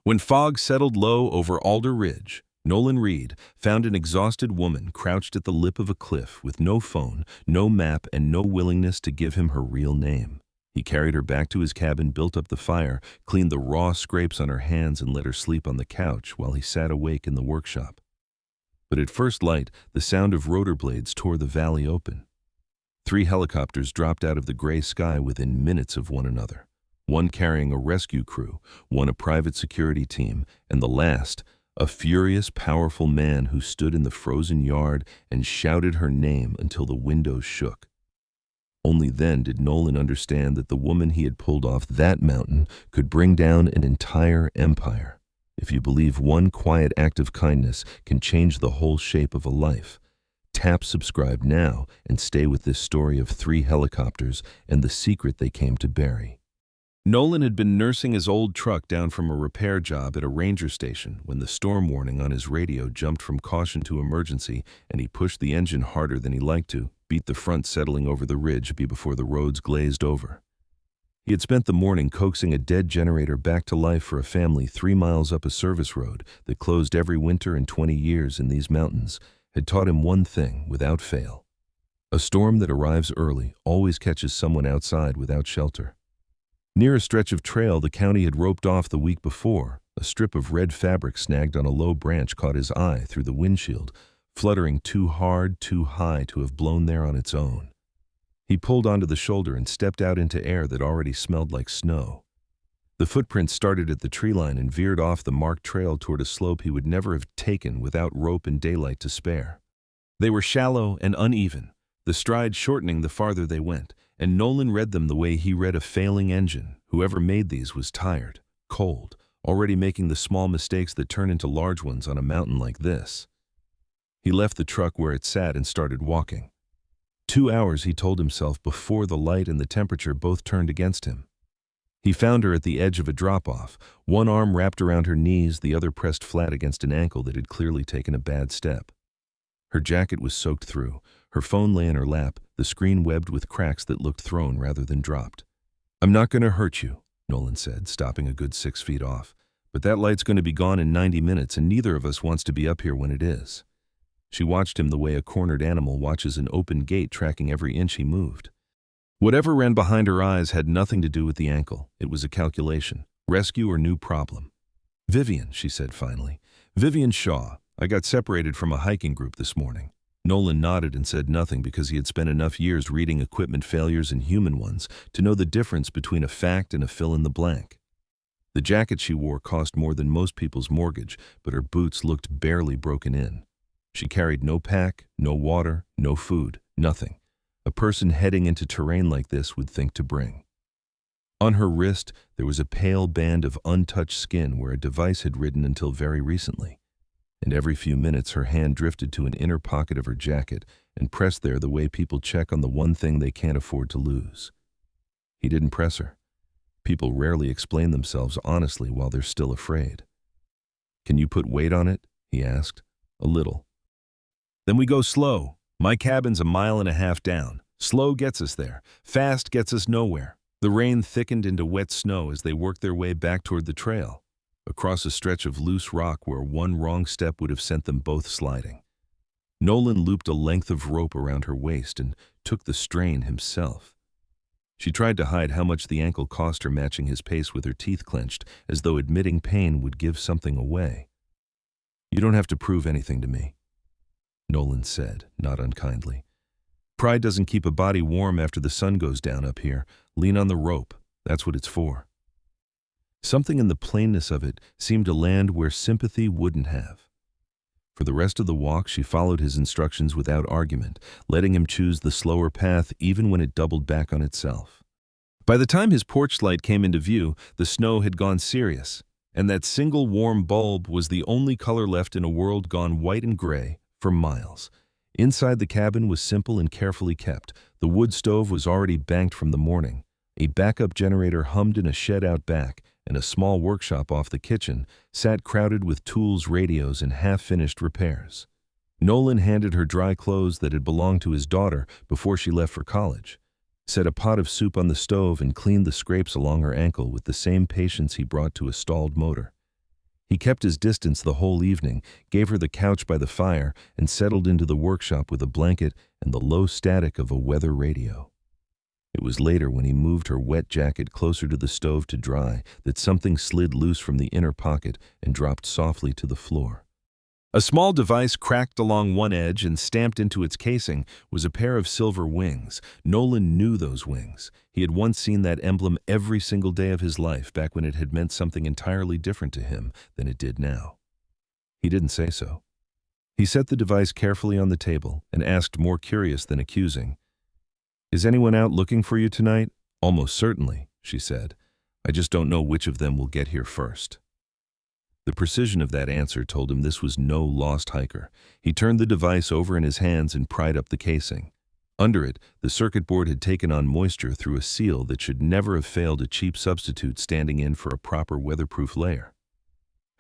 When fog settled low over Alder Ridge, Nolan Reed found an exhausted woman crouched at the lip of a cliff with no phone, no map, and no willingness to give him her real name. He carried her back to his cabin, built up the fire, cleaned the raw scrapes on her hands, and let her sleep on the couch while he sat awake in the workshop. But at first light, the sound of rotor blades tore the valley open. 3 helicopters dropped out of the gray sky within minutes of one another. One carrying a rescue crew, one a private security team, and the last, a furious, powerful man who stood in the frozen yard and shouted her name until the windows shook. Only then did Nolan understand that the woman he had pulled off that mountain could bring down an entire empire. If you believe one quiet act of kindness can change the whole shape of a life, tap subscribe now and stay with this story of 3 helicopters and the secret they came to bury. Nolan had been nursing his old truck down from a repair job at a ranger station when the storm warning on his radio jumped from caution to emergency, and he pushed the engine harder than he liked to, beat the front settling over the ridge before the roads glazed over. He had spent the morning coaxing a dead generator back to life for a family 3 miles up a service road that closed every winter in 20 years in these mountains, had taught him one thing without fail. A storm that arrives early always catches someone outside without shelter. Near a stretch of trail the county had roped off the week before, a strip of red fabric snagged on a low branch caught his eye through the windshield, fluttering too hard, too high to have blown there on its own. He pulled onto the shoulder and stepped out into air that already smelled like snow. The footprints started at the tree line and veered off the marked trail toward a slope he would never have taken without rope and daylight to spare. They were shallow and uneven, the stride shortening the farther they went, and Nolan read them the way he read a failing engine. Whoever made these was tired, cold, already making the small mistakes that turn into large ones on a mountain like this. He left the truck where it sat and started walking. 2 hours, he told himself, before the light and the temperature both turned against him. He found her at the edge of a drop-off, one arm wrapped around her knees, the other pressed flat against an ankle that had clearly taken a bad step. Her jacket was soaked through. Her phone lay in her lap, the screen webbed with cracks that looked thrown rather than dropped. "I'm not going to hurt you," Nolan said, stopping a good 6 feet off. "But that light's going to be gone in 90 minutes, and neither of us wants to be up here when it is." She watched him the way a cornered animal watches an open gate, tracking every inch he moved. Whatever ran behind her eyes had nothing to do with the ankle. It was a calculation. Rescue or new problem. "Vivian," she said finally. "Vivian Shaw. I got separated from a hiking group this morning." Nolan nodded and said nothing because he had spent enough years reading equipment failures and human ones to know the difference between a fact and a fill-in-the-blank. The jacket she wore cost more than most people's mortgage, but her boots looked barely broken in. She carried no pack, no water, no food, nothing a person heading into terrain like this would think to bring. On her wrist, there was a pale band of untouched skin where a device had ridden until very recently. And every few minutes her hand drifted to an inner pocket of her jacket and pressed there the way people check on the one thing they can't afford to lose. He didn't press her. People rarely explain themselves honestly while they're still afraid. "Can you put weight on it?" he asked. "A little." "Then we go slow. My cabin's 1.5 miles down. Slow gets us there. Fast gets us nowhere." The rain thickened into wet snow as they worked their way back toward the trail, across a stretch of loose rock where one wrong step would have sent them both sliding. Nolan looped a length of rope around her waist and took the strain himself. She tried to hide how much the ankle cost her, matching his pace with her teeth clenched, as though admitting pain would give something away. "You don't have to prove anything to me," Nolan said, not unkindly. "Pride doesn't keep a body warm after the sun goes down up here. Lean on the rope. That's what it's for." Something in the plainness of it seemed to land where sympathy wouldn't have. For the rest of the walk, she followed his instructions without argument, letting him choose the slower path even when it doubled back on itself. By the time his porch light came into view, the snow had gone serious, and that single warm bulb was the only color left in a world gone white and gray for miles. Inside the cabin was simple and carefully kept. The wood stove was already banked from the morning. A backup generator hummed in a shed out back, and a small workshop off the kitchen sat crowded with tools, radios, and half-finished repairs. Nolan handed her dry clothes that had belonged to his daughter before she left for college, set a pot of soup on the stove, and cleaned the scrapes along her ankle with the same patience he brought to a stalled motor. He kept his distance the whole evening, gave her the couch by the fire, and settled into the workshop with a blanket and the low static of a weather radio. It was later, when he moved her wet jacket closer to the stove to dry, that something slid loose from the inner pocket and dropped softly to the floor. A small device cracked along one edge and stamped into its casing was a pair of silver wings. Nolan knew those wings. He had once seen that emblem every single day of his life, back when it had meant something entirely different to him than it did now. He didn't say so. He set the device carefully on the table and asked, more curious than accusing, "Is anyone out looking for you tonight?" "Almost certainly," she said. "I just don't know which of them will get here first." The precision of that answer told him this was no lost hiker. He turned the device over in his hands and pried up the casing. Under it, the circuit board had taken on moisture through a seal that should never have failed a cheap substitute standing in for a proper weatherproof layer.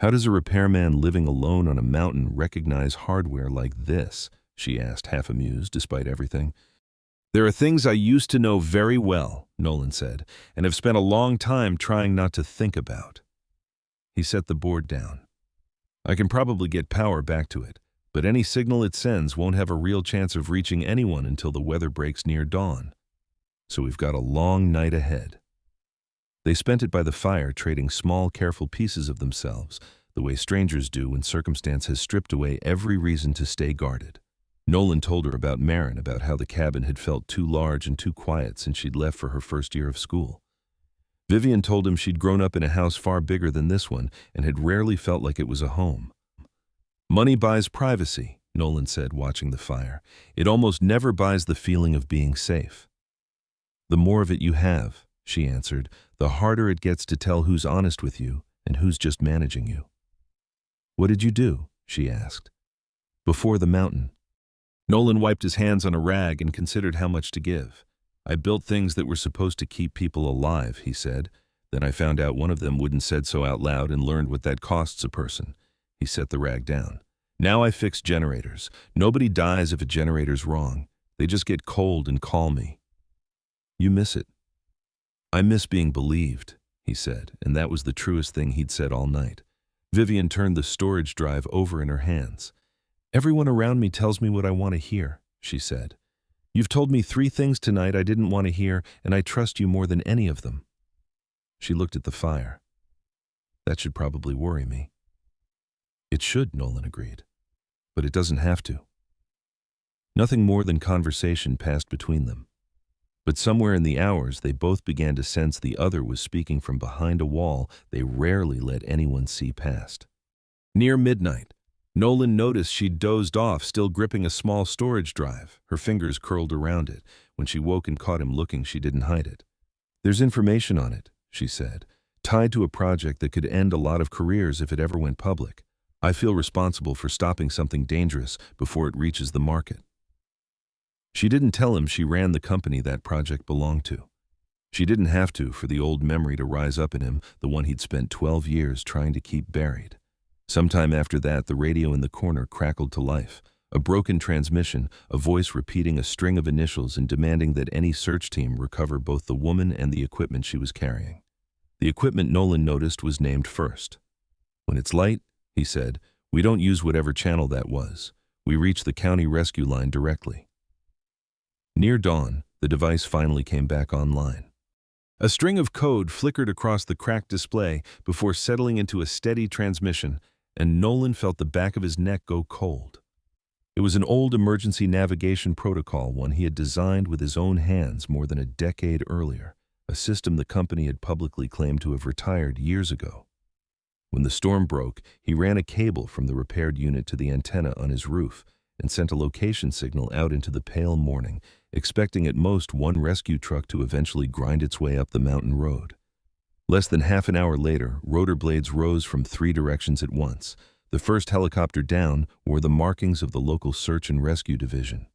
"How does a repairman living alone on a mountain recognize hardware like this?" she asked, half amused despite everything. "There are things I used to know very well," Nolan said, "and have spent a long time trying not to think about." He set the board down. "I can probably get power back to it, but any signal it sends won't have a real chance of reaching anyone until the weather breaks near dawn. So we've got a long night ahead." They spent it by the fire, trading small, careful pieces of themselves, the way strangers do when circumstance has stripped away every reason to stay guarded. Nolan told her about Marin, about how the cabin had felt too large and too quiet since she'd left for her first year of school. Vivian told him she'd grown up in a house far bigger than this one and had rarely felt like it was a home. "Money buys privacy," Nolan said, watching the fire. "It almost never buys the feeling of being safe." "The more of it you have," she answered, "the harder it gets to tell who's honest with you and who's just managing you." "What did you do?" she asked. "Before the mountain." Nolan wiped his hands on a rag and considered how much to give. "I built things that were supposed to keep people alive," he said. "Then I found out one of them wouldn't said so out loud and learned what that costs a person." He set the rag down. "Now I fix generators. Nobody dies if a generator's wrong. They just get cold and call me." "You miss it." "I miss being believed," he said, and that was the truest thing he'd said all night. Vivian turned the storage drive over in her hands. "Everyone around me tells me what I want to hear," she said. "You've told me 3 things tonight I didn't want to hear, and I trust you more than any of them." She looked at the fire. "That should probably worry me." "It should," Nolan agreed. "But it doesn't have to." Nothing more than conversation passed between them. But somewhere in the hours, they both began to sense the other was speaking from behind a wall they rarely let anyone see past. Near midnight, Nolan noticed she'd dozed off, still gripping a small storage drive, her fingers curled around it. When she woke and caught him looking, she didn't hide it. "There's information on it," she said, "tied to a project that could end a lot of careers if it ever went public. I feel responsible for stopping something dangerous before it reaches the market." She didn't tell him she ran the company that project belonged to. She didn't have to, for the old memory to rise up in him, the one he'd spent 12 years trying to keep buried. Sometime after that, the radio in the corner crackled to life. A broken transmission, a voice repeating a string of initials and demanding that any search team recover both the woman and the equipment she was carrying. The equipment, Nolan noticed, was named first. "When it's light," he said, "we don't use whatever channel that was. We reach the county rescue line directly." Near dawn, the device finally came back online. A string of code flickered across the cracked display before settling into a steady transmission, and Nolan felt the back of his neck go cold. It was an old emergency navigation protocol, one he had designed with his own hands more than a decade earlier, a system the company had publicly claimed to have retired years ago. When the storm broke, he ran a cable from the repaired unit to the antenna on his roof and sent a location signal out into the pale morning, expecting at most one rescue truck to eventually grind its way up the mountain road. Less than half an hour later, rotor blades rose from 3 directions at once. The first helicopter down wore the markings of the local search and rescue division.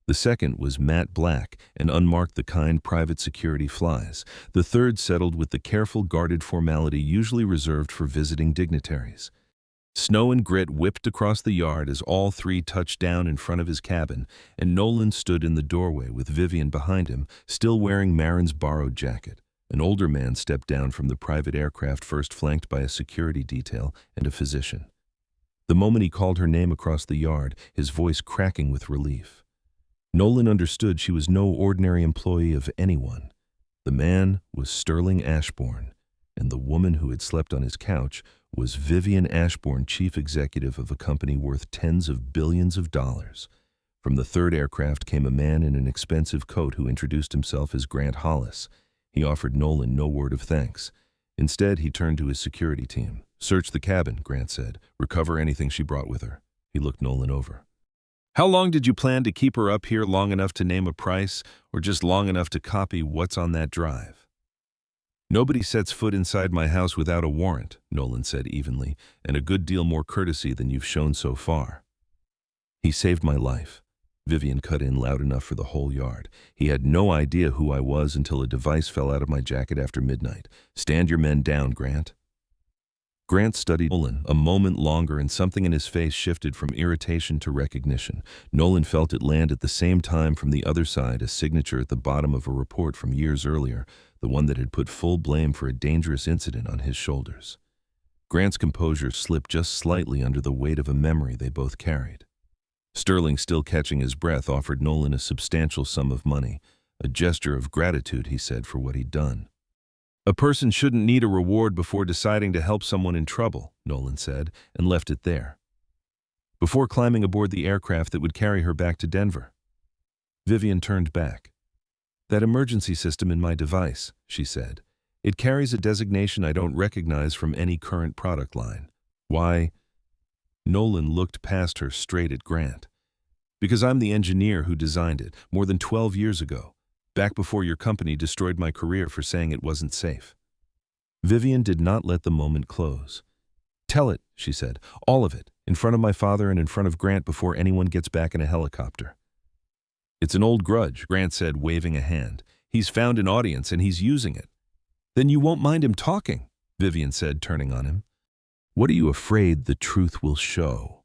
The second was matte black and unmarked, the kind private security flies. The third settled with the careful, guarded formality usually reserved for visiting dignitaries. Snow and grit whipped across the yard as all 3 touched down in front of his cabin, and Nolan stood in the doorway with Vivian behind him, still wearing Marin's borrowed jacket. An older man stepped down from the private aircraft, first flanked by a security detail and a physician. The moment he called her name across the yard, his voice cracking with relief. Nolan understood she was no ordinary employee of anyone. The man was Sterling Ashbourne, and the woman who had slept on his couch was Vivian Ashbourne, chief executive of a company worth tens of billions of dollars. From the third aircraft came a man in an expensive coat who introduced himself as Grant Hollis. He offered Nolan no word of thanks. Instead, he turned to his security team. "Search the cabin," Grant said. "Recover anything she brought with her." He looked Nolan over. "How long did you plan to keep her up here? Long enough to name a price, or just long enough to copy what's on that drive?" "Nobody sets foot inside my house without a warrant," Nolan said evenly, "and a good deal more courtesy than you've shown so far." "He saved my life." Vivian cut in loud enough for the whole yard. "He had no idea who I was until a device fell out of my jacket after midnight. Stand your men down, Grant." Grant studied Nolan a moment longer, and something in his face shifted from irritation to recognition. Nolan felt it land at the same time from the other side, a signature at the bottom of a report from years earlier, the one that had put full blame for a dangerous incident on his shoulders. Grant's composure slipped just slightly under the weight of a memory they both carried. Sterling, still catching his breath, offered Nolan a substantial sum of money, a gesture of gratitude, he said, for what he'd done. "A person shouldn't need a reward before deciding to help someone in trouble," Nolan said, and left it there. Before climbing aboard the aircraft that would carry her back to Denver, Vivian turned back. "That emergency system in my device," she said. "It carries a designation I don't recognize from any current product line." "Why?" Nolan looked past her straight at Grant. "Because I'm the engineer who designed it, more than 12 years ago. Back before your company destroyed my career for saying it wasn't safe." Vivian did not let the moment close. "Tell it," she said, "all of it, in front of my father and in front of Grant before anyone gets back in a helicopter." "It's an old grudge," Grant said, waving a hand. "He's found an audience and he's using it." "Then you won't mind him talking," Vivian said, turning on him. "What are you afraid the truth will show?"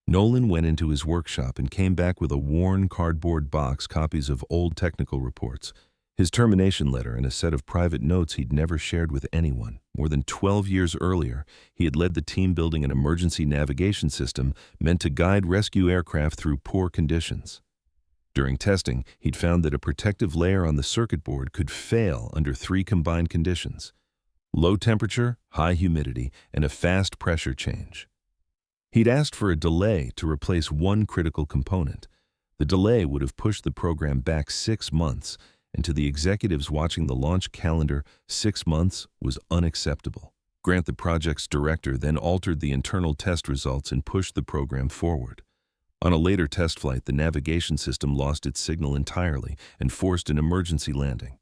Nolan went into his workshop and came back with a worn cardboard box, copies of old technical reports, his termination letter, and a set of private notes he'd never shared with anyone. More than 12 years earlier, he had led the team building an emergency navigation system meant to guide rescue aircraft through poor conditions. During testing, he'd found that a protective layer on the circuit board could fail under 3 combined conditions: low temperature, high humidity, and a fast pressure change. He'd asked for a delay to replace one critical component. The delay would have pushed the program back 6 months, and to the executives watching the launch calendar, 6 months was unacceptable. Grant, the project's director, then altered the internal test results and pushed the program forward. On a later test flight, the navigation system lost its signal entirely and forced an emergency landing.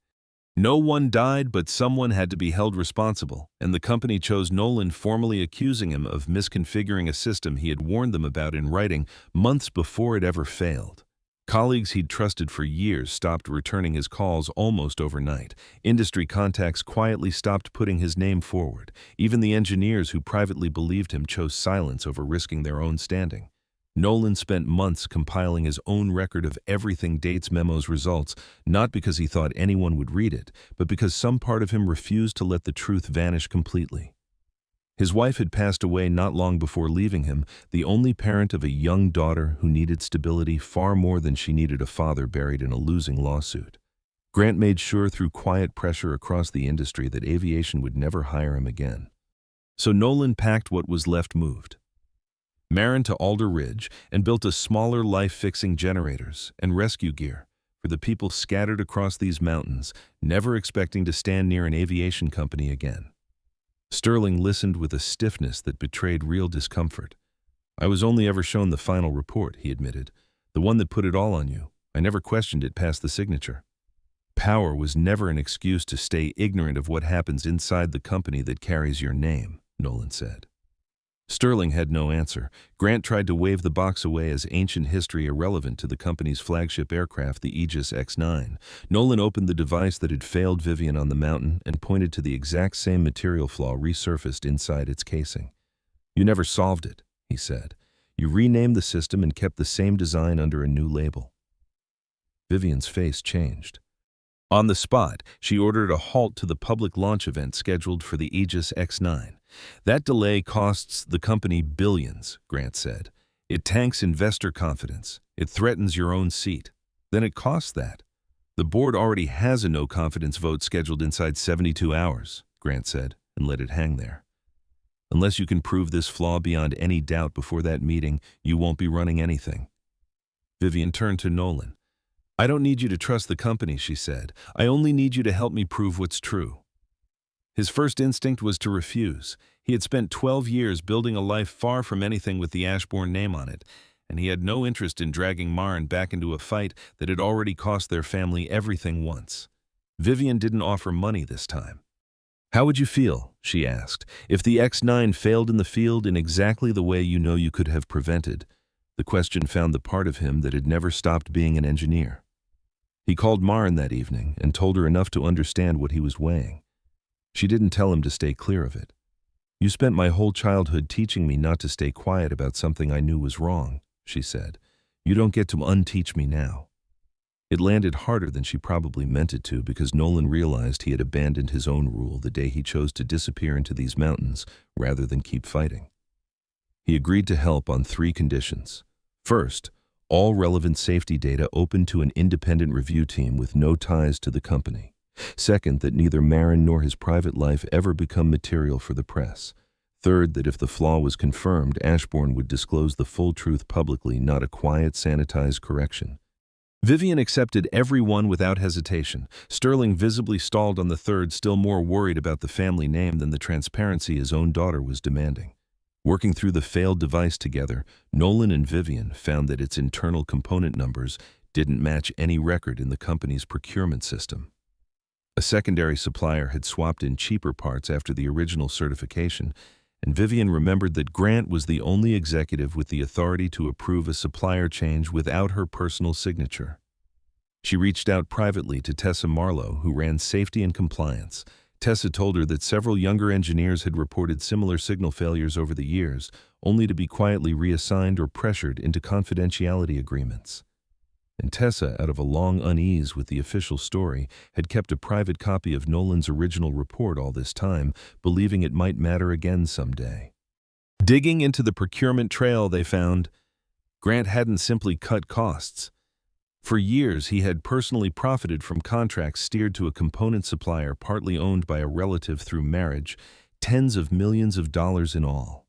No one died, but someone had to be held responsible, and the company chose Nolan, formally accusing him of misconfiguring a system he had warned them about in writing months before it ever failed. Colleagues he'd trusted for years stopped returning his calls almost overnight. Industry contacts quietly stopped putting his name forward. Even the engineers who privately believed him chose silence over risking their own standing. Nolan spent months compiling his own record of everything, dates, memos, results, not because he thought anyone would read it, but because some part of him refused to let the truth vanish completely. His wife had passed away not long before leaving him, the only parent of a young daughter who needed stability far more than she needed a father buried in a losing lawsuit. Grant made sure through quiet pressure across the industry that aviation would never hire him again. So Nolan packed what was left, moved Marin to Alder Ridge, and built a smaller life-fixing generators and rescue gear for the people scattered across these mountains, never expecting to stand near an aviation company again. Sterling listened with a stiffness that betrayed real discomfort. "I was only ever shown the final report," he admitted. "The one that put it all on you. I never questioned it past the signature." "Power was never an excuse to stay ignorant of what happens inside the company that carries your name," Nolan said. Sterling had no answer. Grant tried to wave the box away as ancient history irrelevant to the company's flagship aircraft, the Aegis X-9. Nolan opened the device that had failed Vivian on the mountain and pointed to the exact same material flaw resurfaced inside its casing. "You never solved it," he said. "You renamed the system and kept the same design under a new label." Vivian's face changed. On the spot, she ordered a halt to the public launch event scheduled for the Aegis X9. That delay costs the company billions, Grant said. It tanks investor confidence. It threatens your own seat. Then it costs that. The board already has a no-confidence vote scheduled inside 72 hours, Grant said, and let it hang there. Unless you can prove this flaw beyond any doubt before that meeting, you won't be running anything. Vivian turned to Nolan. I don't need you to trust the company, she said. I only need you to help me prove what's true. His first instinct was to refuse. He had spent 12 years building a life far from anything with the Ashbourne name on it, and he had no interest in dragging Maren back into a fight that had already cost their family everything once. Vivian didn't offer money this time. How would you feel, she asked, if the X9 failed in the field in exactly the way you know you could have prevented? The question found the part of him that had never stopped being an engineer. He called Maren that evening and told her enough to understand what he was weighing. She didn't tell him to stay clear of it. You spent my whole childhood teaching me not to stay quiet about something I knew was wrong, she said. You don't get to unteach me now. It landed harder than she probably meant it to because Nolan realized he had abandoned his own rule the day he chose to disappear into these mountains rather than keep fighting. He agreed to help on 3 conditions. First, all relevant safety data open to an independent review team with no ties to the company. Second, that neither Maren nor his private life ever become material for the press. Third, that if the flaw was confirmed, Ashbourne would disclose the full truth publicly, not a quiet, sanitized correction. Vivian accepted every one without hesitation. Sterling visibly stalled on the third, still more worried about the family name than the transparency his own daughter was demanding. Working through the failed device together, Nolan and Vivian found that its internal component numbers didn't match any record in the company's procurement system. A secondary supplier had swapped in cheaper parts after the original certification, and Vivian remembered that Grant was the only executive with the authority to approve a supplier change without her personal signature. She reached out privately to Tessa Marlowe, who ran safety and compliance. Tessa told her that several younger engineers had reported similar signal failures over the years, only to be quietly reassigned or pressured into confidentiality agreements. And Tessa, out of a long unease with the official story, had kept a private copy of Nolan's original report all this time, believing it might matter again someday. Digging into the procurement trail, they found Grant hadn't simply cut costs. For years, he had personally profited from contracts steered to a component supplier partly owned by a relative through marriage, tens of millions of dollars in all.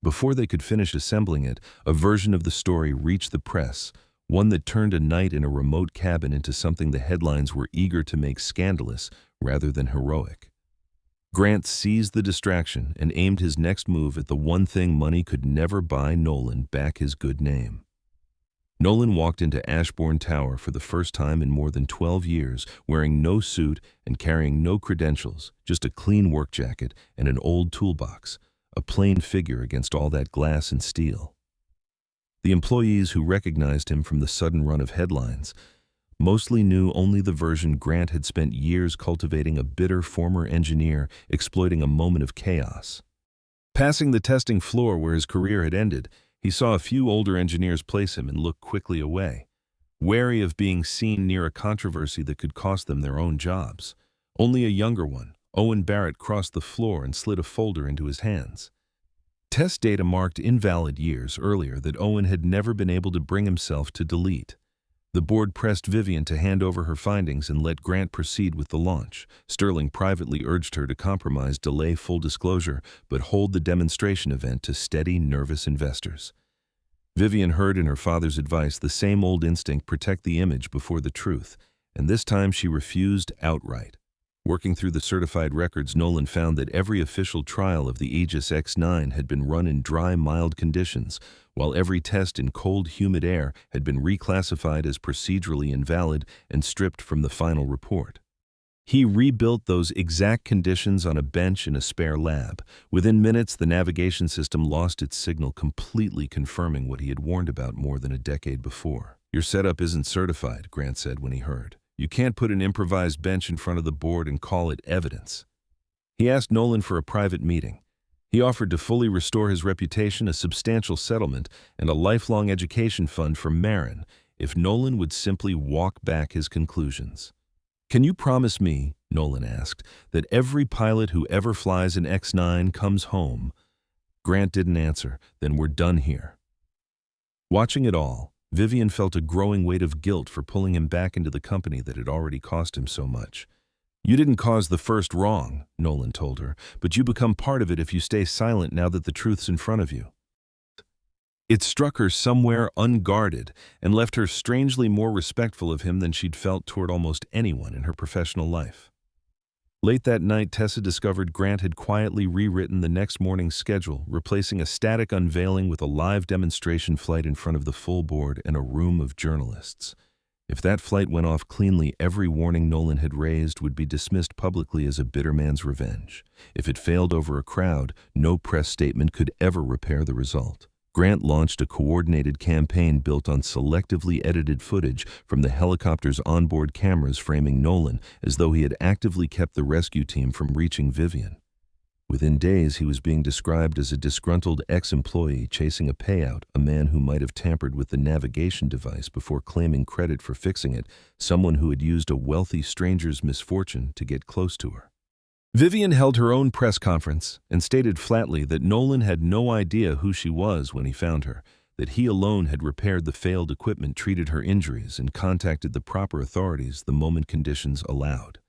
Before they could finish assembling it, a version of the story reached the press, one that turned a night in a remote cabin into something the headlines were eager to make scandalous rather than heroic. Grant seized the distraction and aimed his next move at the one thing money could never buy: Nolan back his good name. Nolan walked into Ashbourne Tower for the first time in more than 12 years, wearing no suit and carrying no credentials, just a clean work jacket and an old toolbox, a plain figure against all that glass and steel. The employees who recognized him from the sudden run of headlines mostly knew only the version Grant had spent years cultivating: a bitter former engineer exploiting a moment of chaos. Passing the testing floor where his career had ended, he saw a few older engineers place him and look quickly away, wary of being seen near a controversy that could cost them their own jobs. Only a younger one, Owen Barrett, crossed the floor and slid a folder into his hands. Test data marked invalid years earlier that Owen had never been able to bring himself to delete. The board pressed Vivian to hand over her findings and let Grant proceed with the launch. Sterling privately urged her to compromise, delay full disclosure, but hold the demonstration event to steady, nervous investors. Vivian heard in her father's advice the same old instinct: protect the image before the truth, and this time she refused outright. Working through the certified records, Nolan found that every official trial of the Aegis X9 had been run in dry, mild conditions, while every test in cold, humid air had been reclassified as procedurally invalid and stripped from the final report. He rebuilt those exact conditions on a bench in a spare lab. Within minutes, the navigation system lost its signal, completely confirming what he had warned about more than a decade before. "Your setup isn't certified," Grant said when he heard. "You can't put an improvised bench in front of the board and call it evidence." He asked Nolan for a private meeting. He offered to fully restore his reputation, a substantial settlement, and a lifelong education fund for Maren if Nolan would simply walk back his conclusions. Can you promise me, Nolan asked, that every pilot who ever flies an X-9 comes home? Grant didn't answer. Then we're done here. Watching it all, Vivian felt a growing weight of guilt for pulling him back into the company that had already cost him so much. You didn't cause the first wrong, Nolan told her, but you become part of it if you stay silent now that the truth's in front of you. It struck her somewhere unguarded and left her strangely more respectful of him than she'd felt toward almost anyone in her professional life. Late that night, Tessa discovered Grant had quietly rewritten the next morning's schedule, replacing a static unveiling with a live demonstration flight in front of the full board and a room of journalists. If that flight went off cleanly, every warning Nolan had raised would be dismissed publicly as a bitter man's revenge. If it failed over a crowd, no press statement could ever repair the result. Grant launched a coordinated campaign built on selectively edited footage from the helicopter's onboard cameras framing Nolan as though he had actively kept the rescue team from reaching Vivian. Within days, he was being described as a disgruntled ex-employee chasing a payout, a man who might have tampered with the navigation device before claiming credit for fixing it, someone who had used a wealthy stranger's misfortune to get close to her. Vivian held her own press conference and stated flatly that Nolan had no idea who she was when he found her, that he alone had repaired the failed equipment, treated her injuries, and contacted the proper authorities the moment conditions allowed.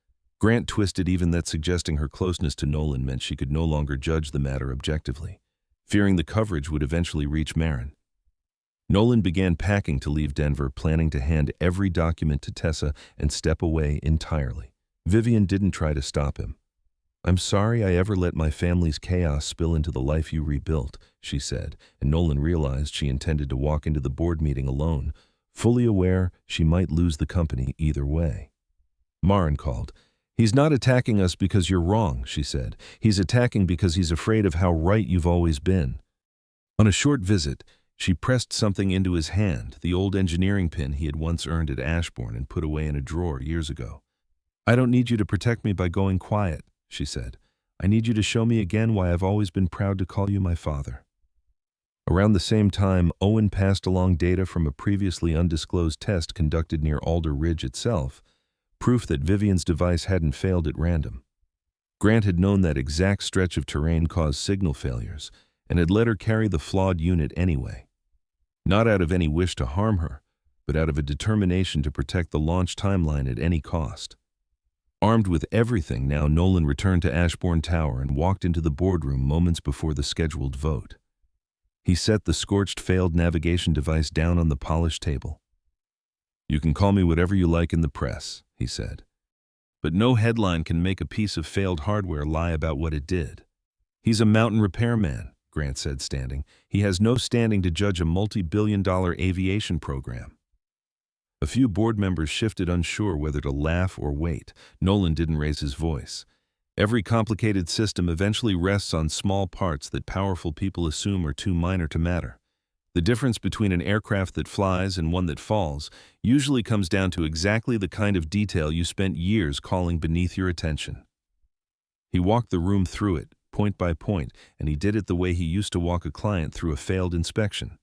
Grant twisted even that suggesting her closeness to Nolan meant she could no longer judge the matter objectively, fearing the coverage would eventually reach Marin. Nolan began packing to leave Denver, planning to hand every document to Tessa and step away entirely. Vivian didn't try to stop him. "I'm sorry I ever let my family's chaos spill into the life you rebuilt," she said, and Nolan realized she intended to walk into the board meeting alone, fully aware she might lose the company either way. Marin called. "He's not attacking us because you're wrong," she said. "He's attacking because he's afraid of how right you've always been." On a short visit, she pressed something into his hand, the old engineering pin he had once earned at Ashbourne and put away in a drawer years ago. "I don't need you to protect me by going quiet," she said. "I need you to show me again why I've always been proud to call you my father." Around the same time, Owen passed along data from a previously undisclosed test conducted near Alder Ridge itself, proof that Vivian's device hadn't failed at random. Grant had known that exact stretch of terrain caused signal failures, and had let her carry the flawed unit anyway. Not out of any wish to harm her, but out of a determination to protect the launch timeline at any cost. Armed with everything now, Nolan returned to Ashbourne Tower and walked into the boardroom moments before the scheduled vote. He set the scorched failed navigation device down on the polished table. "You can call me whatever you like in the press," he said. "But no headline can make a piece of failed hardware lie about what it did." "He's a mountain repairman," Grant said, standing. "He has no standing to judge a multi-billion-dollar aviation program." A few board members shifted, unsure whether to laugh or wait. Nolan didn't raise his voice. Every complicated system eventually rests on small parts that powerful people assume are too minor to matter. The difference between an aircraft that flies and one that falls usually comes down to exactly the kind of detail you spent years calling beneath your attention. He walked the room through it, point by point, and he did it the way he used to walk a client through a failed inspection.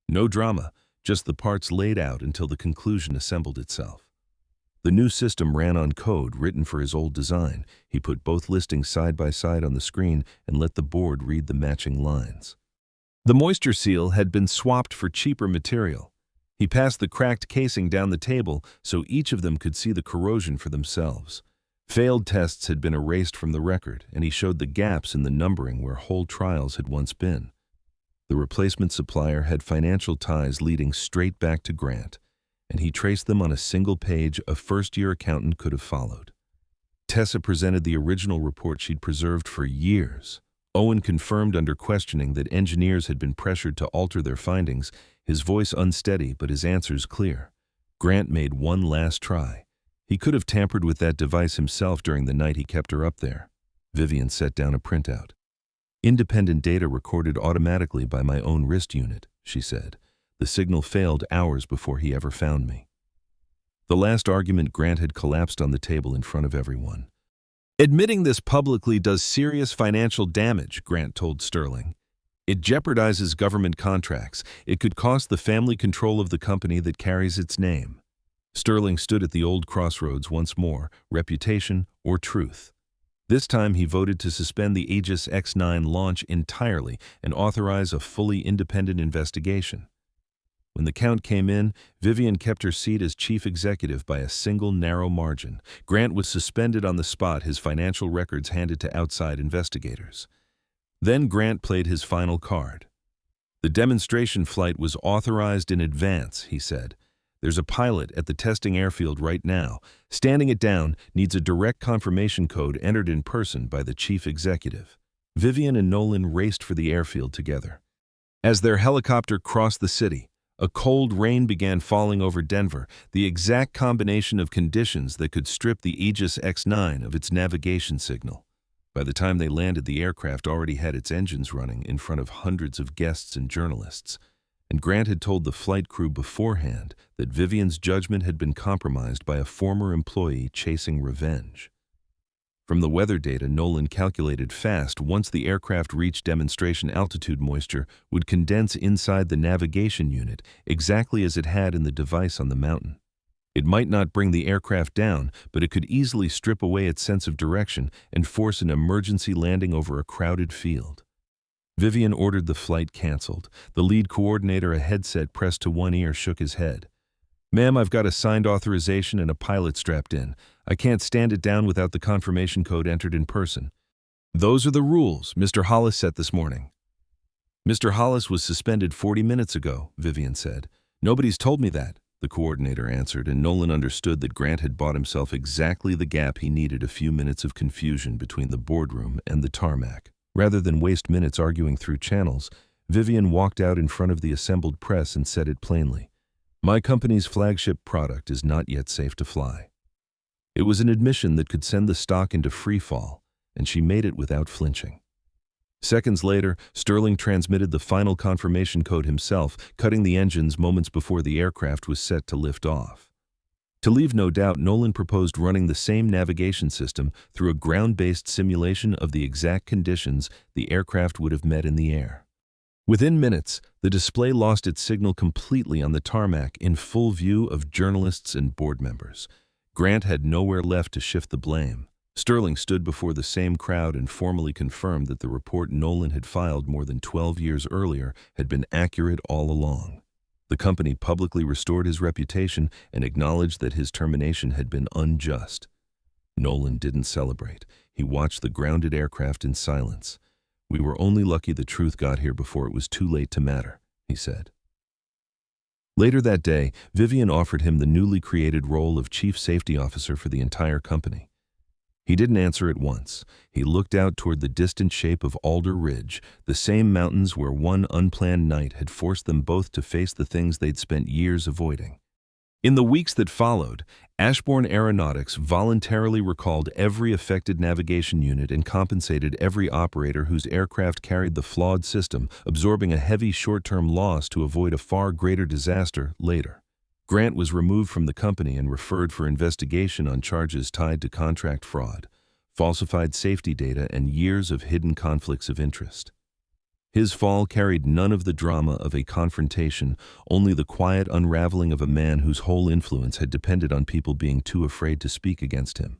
No drama. Just the parts laid out until the conclusion assembled itself. The new system ran on code written for his old design. He put both listings side by side on the screen and let the board read the matching lines. The moisture seal had been swapped for cheaper material. He passed the cracked casing down the table so each of them could see the corrosion for themselves. Failed tests had been erased from the record, and he showed the gaps in the numbering where whole trials had once been. The replacement supplier had financial ties leading straight back to Grant, and he traced them on a single page a first-year accountant could have followed. Tessa presented the original report she'd preserved for years. Owen confirmed under questioning that engineers had been pressured to alter their findings, his voice unsteady but his answers clear. Grant made one last try. He could have tampered with that device himself during the night he kept her up there. Vivian set down a printout. "Independent data recorded automatically by my own wrist unit," she said. "The signal failed hours before he ever found me." The last argument, Grant had collapsed on the table in front of everyone. "Admitting this publicly does serious financial damage," Grant told Sterling. "It jeopardizes government contracts. It could cost the family control of the company that carries its name." Sterling stood at the old crossroads once more, reputation or truth. This time he voted to suspend the Aegis X-9 launch entirely and authorize a fully independent investigation. When the count came in, Vivian kept her seat as chief executive by a single narrow margin. Grant was suspended on the spot, his financial records handed to outside investigators. Then Grant played his final card. The demonstration flight was authorized in advance, he said. There's a pilot at the testing airfield right now. Standing it down needs a direct confirmation code entered in person by the chief executive. Vivian and Nolan raced for the airfield together. As their helicopter crossed the city, a cold rain began falling over Denver, the exact combination of conditions that could strip the Aegis X-9 of its navigation signal. By the time they landed, the aircraft already had its engines running in front of hundreds of guests and journalists. And Grant had told the flight crew beforehand that Vivian's judgment had been compromised by a former employee chasing revenge. From the weather data, Nolan calculated fast once the aircraft reached demonstration altitude, moisture would condense inside the navigation unit exactly as it had in the device on the mountain. It might not bring the aircraft down, but it could easily strip away its sense of direction and force an emergency landing over a crowded field. Vivian ordered the flight canceled. The lead coordinator, a headset pressed to one ear, shook his head. "Ma'am, I've got a signed authorization and a pilot strapped in. I can't stand it down without the confirmation code entered in person." "Those are the rules Mr. Hollis set this morning." "Mr. Hollis was suspended 40 minutes ago," Vivian said. "Nobody's told me that," the coordinator answered, and Nolan understood that Grant had bought himself exactly the gap he needed, a few minutes of confusion between the boardroom and the tarmac. Rather than waste minutes arguing through channels, Vivian walked out in front of the assembled press and said it plainly. "My company's flagship product is not yet safe to fly." It was an admission that could send the stock into free fall, and she made it without flinching. Seconds later, Sterling transmitted the final confirmation code himself, cutting the engines moments before the aircraft was set to lift off. To leave no doubt, Nolan proposed running the same navigation system through a ground-based simulation of the exact conditions the aircraft would have met in the air. Within minutes, the display lost its signal completely on the tarmac in full view of journalists and board members. Grant had nowhere left to shift the blame. Sterling stood before the same crowd and formally confirmed that the report Nolan had filed more than 12 years earlier had been accurate all along. The company publicly restored his reputation and acknowledged that his termination had been unjust. Nolan didn't celebrate. He watched the grounded aircraft in silence. "We were only lucky the truth got here before it was too late to matter," he said. Later that day, Vivian offered him the newly created role of Chief Safety Officer for the entire company. He didn't answer at once. He looked out toward the distant shape of Alder Ridge, the same mountains where one unplanned night had forced them both to face the things they'd spent years avoiding. In the weeks that followed, Ashbourne Aeronautics voluntarily recalled every affected navigation unit and compensated every operator whose aircraft carried the flawed system, absorbing a heavy short-term loss to avoid a far greater disaster later. Grant was removed from the company and referred for investigation on charges tied to contract fraud, falsified safety data, and years of hidden conflicts of interest. His fall carried none of the drama of a confrontation, only the quiet unraveling of a man whose whole influence had depended on people being too afraid to speak against him.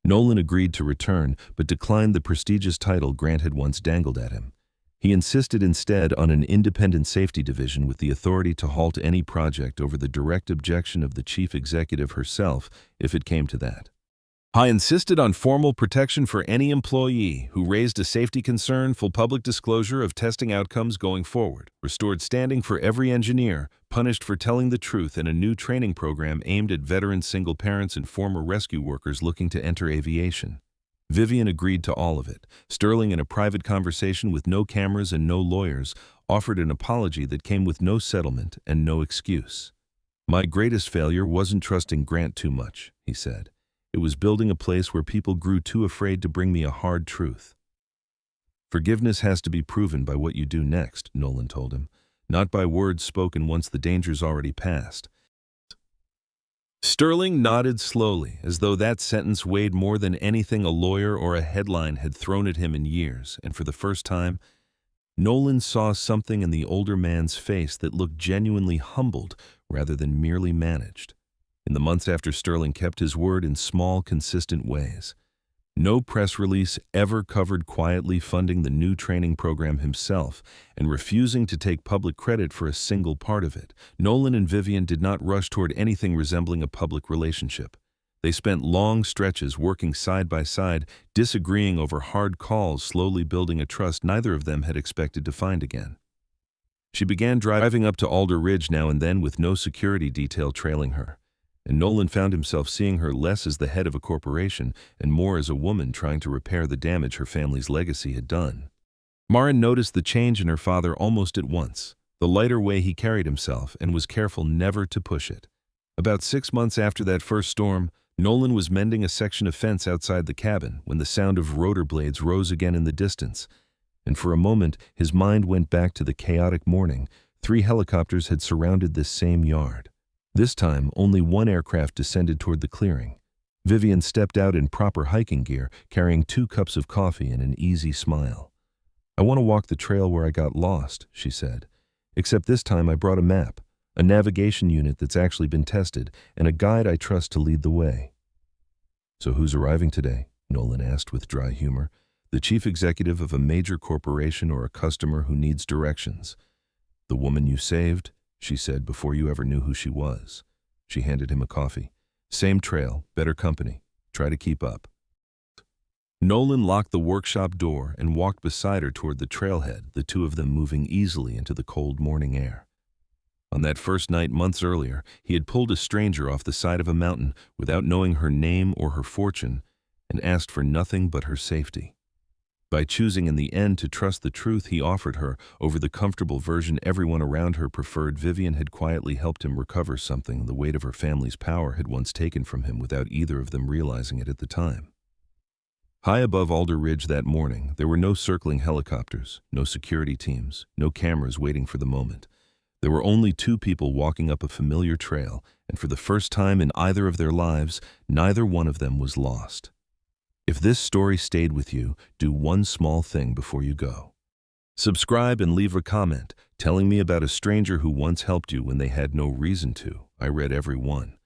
Nolan agreed to return, but declined the prestigious title Grant had once dangled at him. He insisted instead on an independent safety division with the authority to halt any project over the direct objection of the chief executive herself, if it came to that. "I insisted on formal protection for any employee who raised a safety concern, full public disclosure of testing outcomes going forward, restored standing for every engineer, punished for telling the truth, and a new training program aimed at veteran single parents and former rescue workers looking to enter aviation." Vivian agreed to all of it. Sterling, in a private conversation with no cameras and no lawyers, offered an apology that came with no settlement and no excuse. "My greatest failure wasn't trusting Grant too much," he said. "It was building a place where people grew too afraid to bring me a hard truth." "Forgiveness has to be proven by what you do next," Nolan told him, "not by words spoken once the danger's already passed." Sterling nodded slowly, as though that sentence weighed more than anything a lawyer or a headline had thrown at him in years, and for the first time, Nolan saw something in the older man's face that looked genuinely humbled rather than merely managed. in the months after Sterling kept his word in small, consistent ways. No press release ever covered quietly funding the new training program himself and refusing to take public credit for a single part of it. Nolan and Vivian did not rush toward anything resembling a public relationship. They spent long stretches working side by side, disagreeing over hard calls, slowly building a trust neither of them had expected to find again. She began driving up to Alder Ridge now and then with no security detail trailing her, and Nolan found himself seeing her less as the head of a corporation and more as a woman trying to repair the damage her family's legacy had done. Marin noticed the change in her father almost at once, the lighter way he carried himself, and was careful never to push it. About 6 months after that first storm, Nolan was mending a section of fence outside the cabin when the sound of rotor blades rose again in the distance, and for a moment his mind went back to the chaotic morning. 3 helicopters had surrounded this same yard. This time, only one aircraft descended toward the clearing. Vivian stepped out in proper hiking gear, carrying 2 cups of coffee and an easy smile. "I want to walk the trail where I got lost," she said. "Except this time I brought a map, a navigation unit that's actually been tested, and a guide I trust to lead the way." "So who's arriving today?" Nolan asked with dry humor. "The chief executive of a major corporation or a customer who needs directions?" "The woman you saved," she said before you ever knew who she was. She handed him a coffee. "Same trail, better company. Try to keep up." Nolan locked the workshop door and walked beside her toward the trailhead, the two of them moving easily into the cold morning air. On that first night months earlier, he had pulled a stranger off the side of a mountain without knowing her name or her fortune and asked for nothing but her safety. By choosing in the end to trust the truth he offered her over the comfortable version everyone around her preferred, Vivian had quietly helped him recover something the weight of her family's power had once taken from him without either of them realizing it at the time. High above Alder Ridge that morning, there were no circling helicopters, no security teams, no cameras waiting for the moment. There were only 2 people walking up a familiar trail, and for the first time in either of their lives, neither one of them was lost. If this story stayed with you, do one small thing before you go. Subscribe and leave a comment telling me about a stranger who once helped you when they had no reason to. I read every one.